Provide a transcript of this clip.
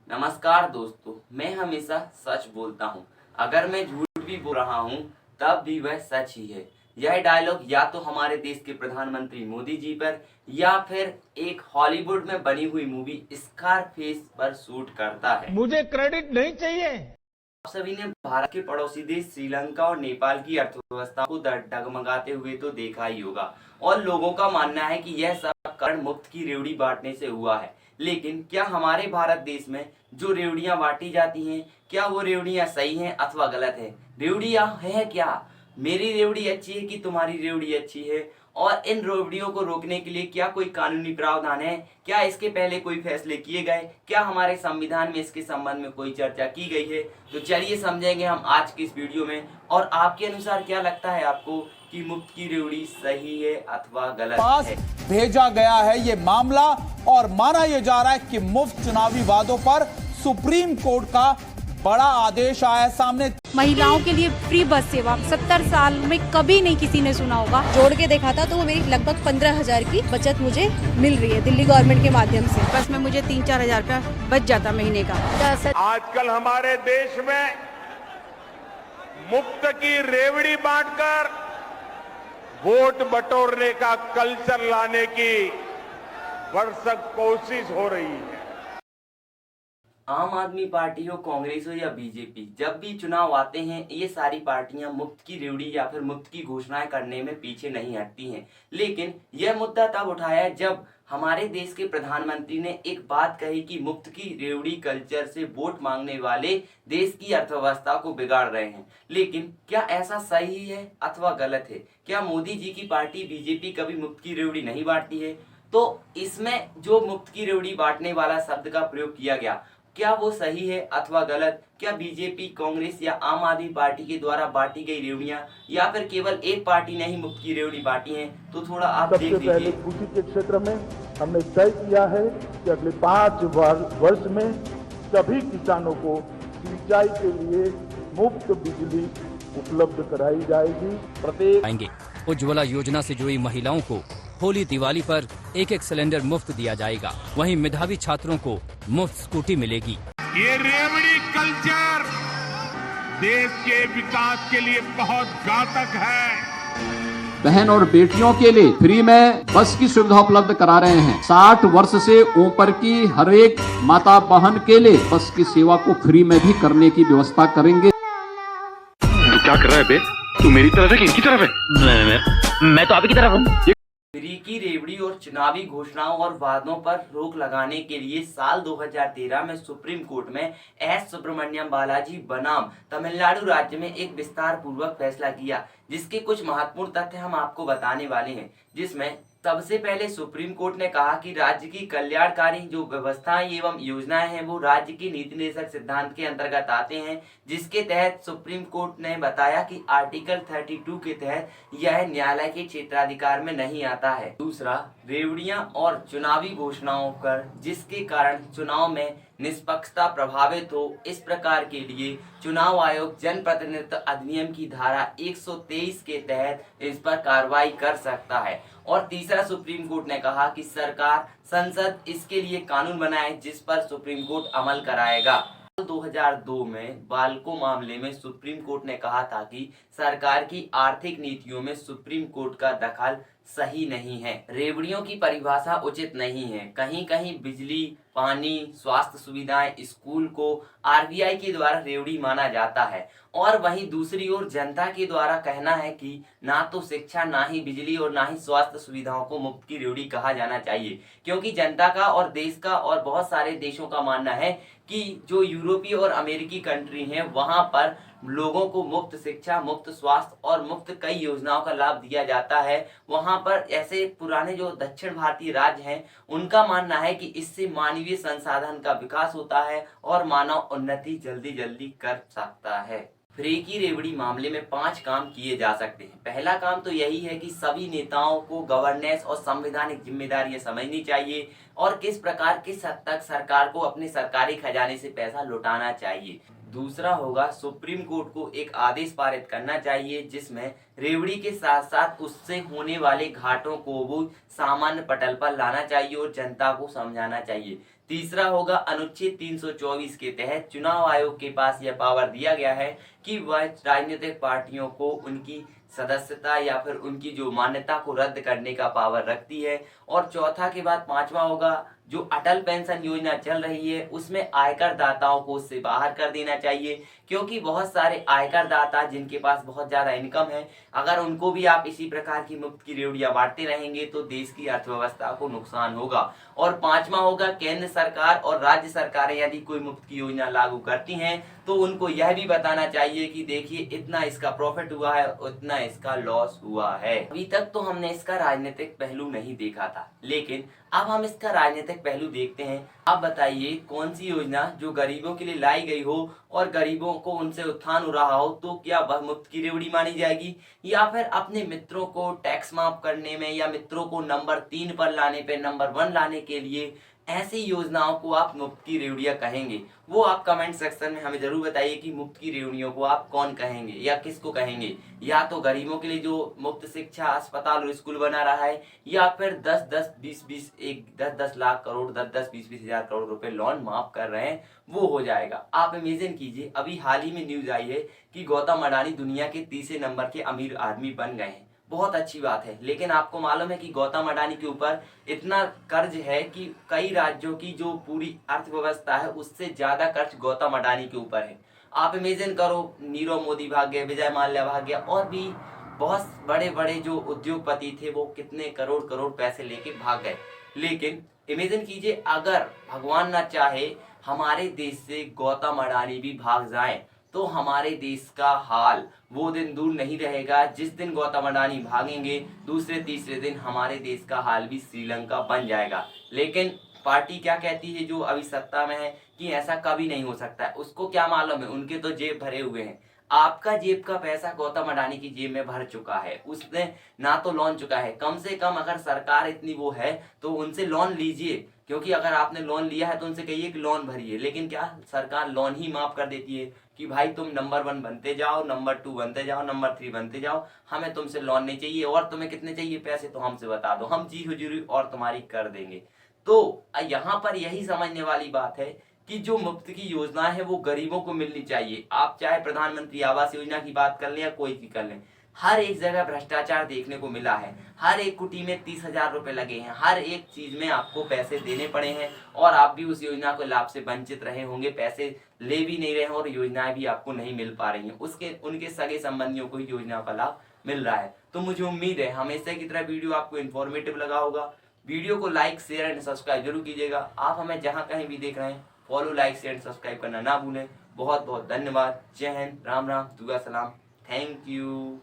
नमस्कार दोस्तों, मैं हमेशा सच बोलता हूँ। अगर मैं झूठ भी बोल रहा हूँ तब भी वह सच ही है। यह डायलॉग या तो हमारे देश के प्रधानमंत्री मोदी जी पर या फिर एक हॉलीवुड में बनी हुई मूवी स्कारफेस पर शूट करता है। मुझे क्रेडिट नहीं चाहिए। आप सभी ने भारत के पड़ोसी देश श्रीलंका और नेपाल की अर्थव्यवस्था को डगमगाते हुए तो देखा ही होगा और लोगों का मानना है कि यह सब कर्ण मुक्त की रेवड़ी बांटने से हुआ है। लेकिन क्या हमारे भारत देश में जो रेवड़ियां बांटी जाती हैं, क्या वो रेवड़ियां सही हैं अथवा गलत है? रेवड़ियां है क्या? मेरी रेवड़ी अच्छी है कि तुम्हारी रेवड़ी अच्छी है? और इन रेवड़ियों को रोकने के लिए क्या कोई कानूनी प्रावधान है? क्या इसके पहले कोई फैसले किए गए? क्या हमारे संविधान में इसके संबंध में कोई चर्चा की गई है? तो चलिए समझेंगे हम आज की इस वीडियो में। और आपके अनुसार क्या लगता है आपको कि मुफ्त की रेवड़ी सही है अथवा गलत पास है? भेजा गया है ये मामला और माना यह जा रहा है कि मुफ्त चुनावी वादों पर सुप्रीम कोर्ट का बड़ा आदेश आया है सामने। महिलाओं के लिए फ्री बस सेवा 70 साल में कभी नहीं किसी ने सुना होगा। जोड़ के देखा था तो वो मेरी लगभग 15,000 की बचत मुझे मिल रही है दिल्ली गवर्नमेंट के माध्यम से। बस में मुझे 3-4 हजार रुपया बच जाता महीने का। आजकल हमारे देश में मुफ्त की रेवड़ी बांटकर वोट बटोरने का कल्चर लाने की भरसक कोशिश हो रही है। आम आदमी पार्टी हो, कांग्रेस हो या बीजेपी, जब भी चुनाव आते हैं ये सारी पार्टियां मुफ्त की रेवड़ी या फिर मुफ्त की घोषणाएं करने में पीछे नहीं हटती हैं। लेकिन यह मुद्दा तब उठाया जब हमारे देश के प्रधानमंत्री ने एक बात कही कि मुफ्त की रेवड़ी कल्चर से वोट मांगने वाले देश की अर्थव्यवस्था को बिगाड़ रहे हैं। लेकिन क्या ऐसा सही है अथवा गलत है? क्या मोदी जी की पार्टी बीजेपी कभी मुफ्त की रेवड़ी नहीं बांटती है? तो इसमें जो मुफ्त की रेवड़ी बांटने वाला शब्द का प्रयोग किया गया, क्या वो सही है अथवा गलत? क्या बीजेपी, कांग्रेस या आम आदमी पार्टी के द्वारा बांटी गई रेवड़ियां या फिर केवल एक पार्टी ने ही मुफ्त की रेवड़ी बांटी है? तो थोड़ा आप देख लीजिए। सबसे पहले कृषि के क्षेत्र में हमने तय किया है कि अगले 5 वर्ष में सभी किसानों को सिंचाई के लिए मुफ्त बिजली उपलब्ध कराई जाएगी। प्रत्येक आएंगे। उज्ज्वला योजना से जुड़ी महिलाओं को होली दिवाली पर एक सिलेंडर मुफ्त दिया जाएगा। वहीं मेधावी छात्रों को मुफ्त स्कूटी मिलेगी। ये रेवड़ी कल्चर देश के विकास के लिए बहुत घातक है। बहन और बेटियों के लिए फ्री में बस की सुविधा उपलब्ध करा रहे हैं। 60 वर्ष से ऊपर की हर एक माता बहन के लिए बस की सेवा को फ्री में भी करने की व्यवस्था करेंगे। तू क्या कर रहा है बे? तू मेरी तरफ है कि इनकी तरफ है? मैं तो आपकी तरफ हूँ। फ्री की रेवड़ी और चुनावी घोषणाओं और वादों पर रोक लगाने के लिए साल 2013 में सुप्रीम कोर्ट में एस सुब्रमण्यम बालाजी बनाम तमिलनाडु राज्य में एक विस्तार पूर्वक फैसला किया, जिसके कुछ महत्वपूर्ण तथ्य हम आपको बताने वाले हैं। जिसमें सबसे पहले सुप्रीम कोर्ट ने कहा कि राज्य की कल्याणकारी जो व्यवस्थाएं एवं योजनाएं हैं वो राज्य की नीति निर्देशक सिद्धांत के अंतर्गत आते हैं, जिसके तहत सुप्रीम कोर्ट ने बताया कि आर्टिकल 32 के तहत यह न्यायालय के क्षेत्राधिकार में नहीं आता है। दूसरा, रेवड़ियां और चुनावी घोषणाओं कर जिसके कारण चुनाव में निष्पक्षता प्रभावित हो, इस प्रकार के लिए चुनाव आयोग जनप्रतिनिधित्व अधिनियम की धारा 123 के तहत इस पर कार्रवाई कर सकता है। और तीसरा, सुप्रीम कोर्ट ने कहा कि सरकार, संसद इसके लिए कानून बनाए जिस पर सुप्रीम कोर्ट अमल कराएगा। 2002 में बाल्को मामले में सुप्रीम कोर्ट ने कहा था कि सरकार की आर्थिक नीतियों में सुप्रीम कोर्ट का दखल सही नहीं है। रेवड़ियों की परिभाषा उचित नहीं है। कहीं कहीं बिजली, पानी, स्वास्थ्य सुविधाएं, स्कूल को आरबीआई के द्वारा रेवड़ी माना जाता है और वहीं दूसरी ओर जनता के द्वारा कहना है कि ना तो शिक्षा, ना ही बिजली और ना ही स्वास्थ्य सुविधाओं को मुफ्त की रेवड़ी कहा जाना चाहिए। क्योंकि जनता का और देश का और बहुत सारे देशों का मानना है कि जो यूरोपीय और अमेरिकी कंट्री हैं वहां पर लोगों को मुफ्त शिक्षा, मुफ्त स्वास्थ्य और मुफ्त कई योजनाओं का लाभ दिया जाता है। वहां पर ऐसे पुराने जो दक्षिण भारतीय राज्य हैं उनका मानना है कि इससे मानवीय संसाधन का विकास होता है और मानव उन्नति जल्दी जल्दी कर सकता है। फ्री की रेवड़ी मामले में 5 काम किए जा सकते हैं। पहला काम तो यही है कि सभी नेताओं को गवर्नेंस और संवैधानिक जिम्मेदारियां समझनी चाहिए और किस प्रकार किस हद तक सरकार को अपने सरकारी खजाने से पैसा लौटाना चाहिए। दूसरा होगा, सुप्रीम कोर्ट को एक आदेश पारित करना चाहिए जिसमें रेवड़ी के साथ साथ उससे होने वाले घाटों को वो सामान्य पटल पर लाना चाहिए और जनता को समझाना चाहिए। तीसरा होगा अनुच्छेद 324 के तहत चुनाव आयोग के पास यह पावर दिया गया है कि वह राजनीतिक पार्टियों को उनकी सदस्यता या फिर उनकी जो मान्यता को रद्द करने का पावर रखती है। और चौथा के बाद पांचवा होगा जो अटल पेंशन योजना चल रही है उसमें आयकर दाताओं को उससे बाहर कर देना चाहिए, क्योंकि बहुत सारे आयकर दाता जिनके पास बहुत ज्यादा इनकम है, अगर उनको भी आप इसी प्रकार की मुफ्त की रेवड़ियां बांटते रहेंगे तो देश की अर्थव्यवस्था को नुकसान होगा। और पांचवा होगा केंद्र सरकार और राज्य सरकारें यदि कोई मुफ्त की योजना लागू करती हैं तो उनको यह भी बताना चाहिए कि देखिए इतना इसका प्रॉफिट हुआ है, उतना इसका लॉस हुआ है। अभी तक तो हमने इसका राजनीतिक पहलू नहीं देखा था, लेकिन अब हम इसका राजनीतिक पहलू देखते हैं। आप बताइए कौन सी योजना जो गरीबों के लिए लाई गई हो और गरीबों को उनसे उत्थान हो रहा हो तो क्या वह मुफ्त की रेवड़ी मानी जाएगी, या फिर अपने मित्रों को टैक्स माफ करने में या मित्रों को नंबर 3 पर लाने पे नंबर 1 लाने के लिए ऐसी योजनाओं को आप मुफ्त की रेवड़ियां कहेंगे? वो आप कमेंट सेक्शन में हमें जरूर बताइए कि मुफ्त की रेवड़ियों को आप कौन कहेंगे या किसको कहेंगे। या तो गरीबों के लिए जो मुफ्त शिक्षा, अस्पताल और स्कूल बना रहा है, या फिर 10-10 लाख करोड़ 10-20 हजार करोड़ रुपए लोन माफ कर रहे हैं, वो हो जाएगा। आप इमेजिन कीजिए, अभी हाल ही में न्यूज आई है कि गौतम अडानी दुनिया के 30वें नंबर के अमीर आदमी बन गए हैं। बहुत अच्छी बात है, लेकिन आपको मालूम है कि गौतम अडानी के ऊपर इतना कर्ज है कि कई राज्यों की जो पूरी अर्थव्यवस्था है उससे ज्यादा कर्ज गौतम अडानी के ऊपर है। आप इमेजिन करो, नीरव मोदी भाग गए, विजय माल्या भाग गया, और भी बहुत बड़े बड़े जो उद्योगपति थे वो कितने करोड़ करोड़ पैसे लेके भाग गए। लेकिन इमेजिन कीजिए अगर भगवान ना चाहे हमारे देश से गौतम अडानी भी भाग जाएं तो हमारे देश का हाल वो दिन दूर नहीं रहेगा जिस दिन गौतम अडानी भागेंगे, दूसरे तीसरे दिन हमारे देश का हाल भी श्रीलंका बन जाएगा। लेकिन पार्टी क्या कहती है जो अभी सत्ता में है कि ऐसा कभी नहीं हो सकता है। उसको क्या मालूम है, उनके तो जेब भरे हुए हैं। आपका जेब का पैसा गौतम अडानी की जेब में भर चुका है, उसने ना तो लोन चुका है। कम से कम अगर सरकार इतनी वो है तो उनसे लोन लीजिए, क्योंकि अगर आपने लोन लिया है तो उनसे कहिए कि लोन भरिए। लेकिन क्या सरकार लोन ही माफ कर देती है कि भाई तुम नंबर 1 बनते जाओ, नंबर 2 बनते जाओ, नंबर 3 बनते जाओ, हमें तुमसे लोन नहीं चाहिए, और तुम्हें कितने चाहिए पैसे तो हमसे बता दो, हम जी हुजूरी और तुम्हारी कर देंगे। तो यहाँ पर यही समझने वाली बात है कि जो मुफ्त की योजना है वो गरीबों को मिलनी चाहिए। आप चाहे प्रधानमंत्री आवास योजना की बात कर लें या कोई की कर लें, हर एक जगह भ्रष्टाचार देखने को मिला है। हर एक कुटी में 30,000 रुपए लगे हैं, हर एक चीज में आपको पैसे देने पड़े हैं, और आप भी उस योजना को लाभ से वंचित रहे होंगे, पैसे ले भी नहीं रहे हैं और योजनाएं भी आपको नहीं मिल पा रही हैं। उनके सगे संबंधियों को ही योजना का लाभ मिल रहा है। तो मुझे उम्मीद है हमेशा की तरह वीडियो आपको इन्फॉर्मेटिव लगा होगा। वीडियो को लाइक, शेयर एंड सब्सक्राइब जरूर कीजिएगा। आप हमें जहां कहीं भी देख रहे हैं follow, like, share and subscribe करना ना भूलें। बहुत बहुत धन्यवाद। जय हिंद, राम राम, दुआ सलाम, थैंक यू।